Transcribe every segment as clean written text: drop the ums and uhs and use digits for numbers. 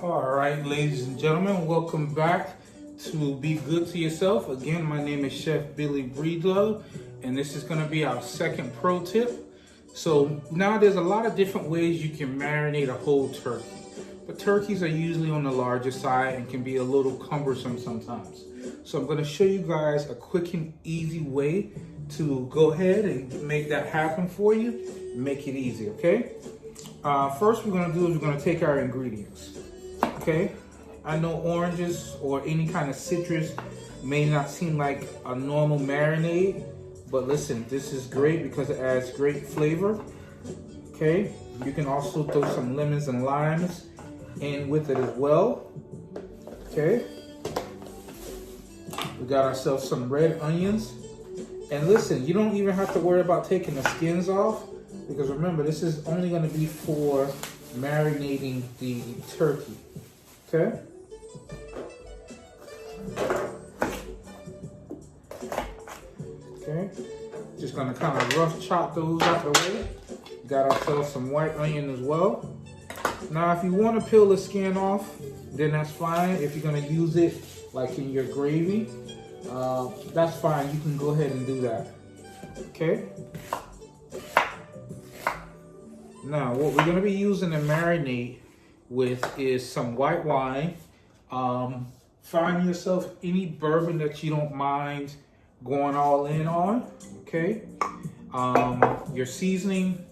All right, ladies and gentlemen, welcome back to Be Good to Yourself. Again, my name is Chef Billy Breedlove, and this is going to be our second pro tip. So now there's a lot of different ways you can marinate a whole turkey, but turkeys are usually on the larger side and can be a little cumbersome sometimes. So I'm going to show you guys a quick and easy way to go ahead and make that happen for you, make it easy, okay? First we're going to do is we're going to take our ingredients. Okay, I know oranges or any kind of citrus may not seem like a normal marinade, but listen, this is great because it adds great flavor. Okay, you can also throw some lemons and limes in with it as well. Okay, we got ourselves some red onions. And listen, you don't even have to worry about taking the skins off, because remember, this is only going to be for marinating the turkey. Okay. Okay. Just gonna kind of rough chop those out the way. Got ourselves some white onion as well. Now, if you want to peel the skin off, then that's fine. If you're gonna use it like in your gravy, that's fine. You can go ahead and do that. Okay. Now, what we're gonna be using to marinate with is some white wine. Find yourself any bourbon that you don't mind going all in on, okay? Your seasoning,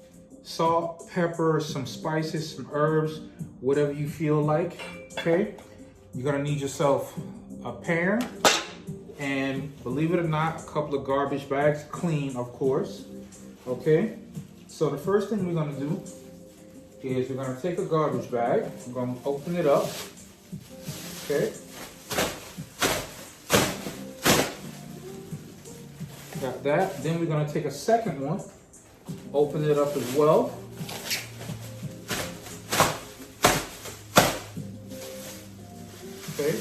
salt, pepper, some spices, some herbs, whatever you feel like, okay? You're gonna need yourself a pan, and believe it or not, a couple of garbage bags, clean of course, okay? So the first thing we're gonna do is we're going to take a garbage bag. I'm going to open it up. Okay. Got that. Then we're going to take a second one, open it up as well. Okay.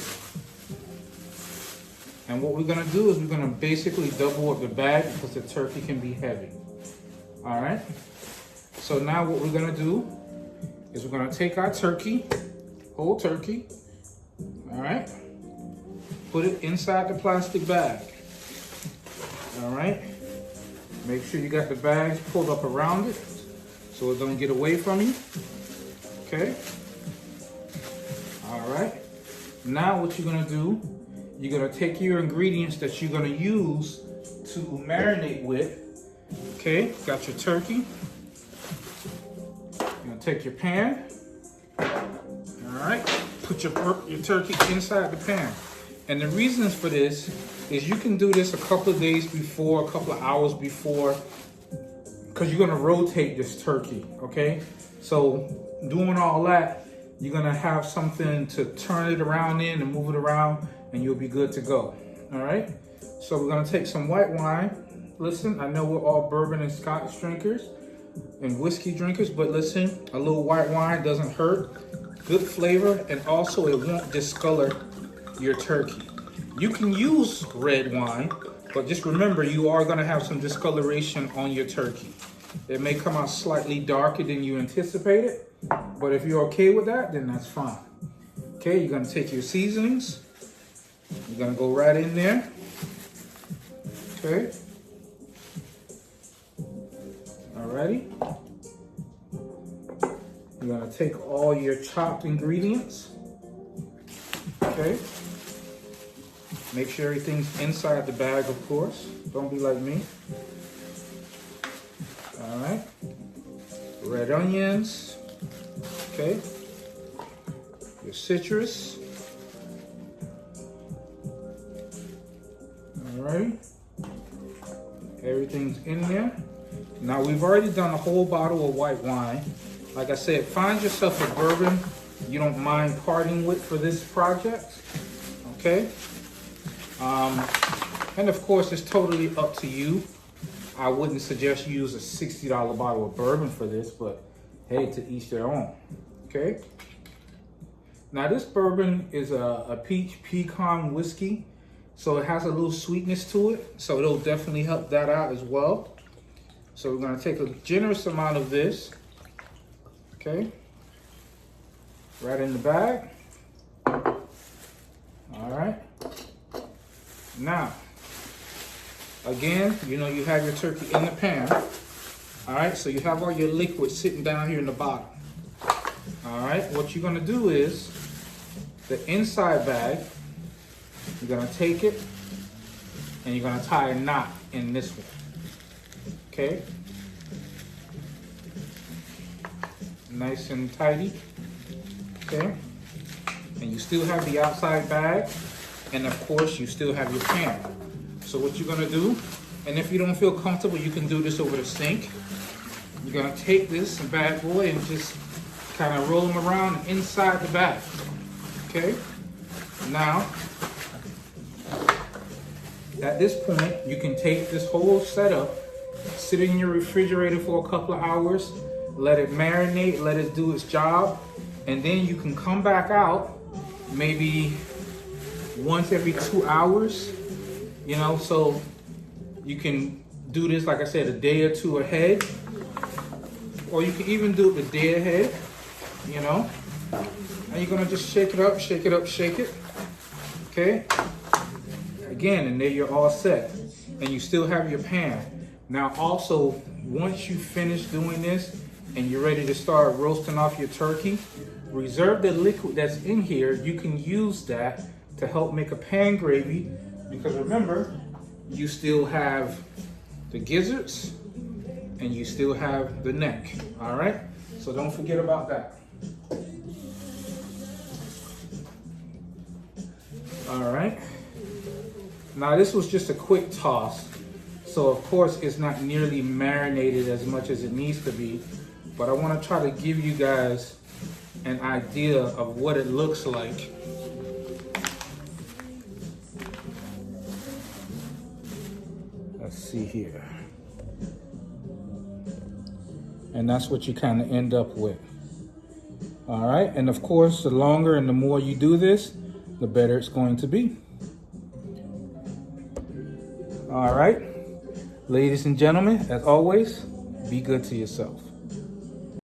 And what we're going to do is we're going to basically double up the bag because the turkey can be heavy. All right. So now what we're going to do is we're gonna take our turkey, whole turkey, all right, put it inside the plastic bag, all right. Make sure you got the bags pulled up around it so it don't get away from you, okay. All right, now what you're gonna do, you're gonna take your ingredients that you're gonna use to marinate with, okay. Got your turkey. Take your pan, all right, put your turkey inside the pan. And the reasons for this is you can do this a couple of days before, a couple of hours before, because you're gonna rotate this turkey, okay? So doing all that, you're gonna have something to turn it around in and move it around, and you'll be good to go, all right? So we're gonna take some white wine. Listen, I know we're all bourbon and Scotch drinkers and whiskey drinkers, but listen, a little white wine doesn't hurt. Good flavor, and also it won't discolor your turkey. You can use red wine, but just remember you are going to have some discoloration on your turkey. It may come out slightly darker than you anticipated, but if you're okay with that, then that's fine. Okay, you're going to take your seasonings. You're going to go right in there. Okay. Alrighty. You're gonna take all your chopped ingredients. Okay. Make sure everything's inside the bag, of course. Don't be like me. Alright. Red onions. Okay. Your citrus. Alright. Everything's in there. Now we've already done a whole bottle of white wine. Like I said, find yourself a bourbon you don't mind parting with for this project, okay? And of course, it's totally up to you. I wouldn't suggest you use a $60 bottle of bourbon for this, but hey, to each their own, okay? Now this bourbon is a peach pecan whiskey, so it has a little sweetness to it, so it'll definitely help that out as well. So we're gonna take a generous amount of this, okay? Right in the bag. All right. Now, again, you know, you have your turkey in the pan. All right, so you have all your liquid sitting down here in the bottom. All right, what you're gonna do is, the inside bag, you're gonna take it and you're gonna tie a knot in this one, okay? Nice and tidy, okay? And you still have the outside bag, and of course you still have your pan. So what you're gonna do, and if you don't feel comfortable, you can do this over the sink. You're gonna take this bad boy and just kind of roll them around inside the bag, okay? Now, at this point, you can take this whole setup, sit it in your refrigerator for a couple of hours, let it marinate, let it do its job, and then you can come back out maybe once every 2 hours, you know, so you can do this, like I said, a day or two ahead, or you can even do it the day ahead, you know, and you're gonna just shake it up, shake it up, shake it, okay? Again, and there you're all set, and you still have your pan. Now also, once you finish doing this and you're ready to start roasting off your turkey, reserve the liquid that's in here. You can use that to help make a pan gravy, because remember, you still have the gizzards and you still have the neck, all right? So don't forget about that. All right. Now this was just a quick toss, so of course it's not nearly marinated as much as it needs to be, but I want to try to give you guys an idea of what it looks like. Let's see here. And that's what you kind of end up with. All right, and of course, the longer and the more you do this, the better it's going to be. All right, ladies and gentlemen, as always, be good to yourself.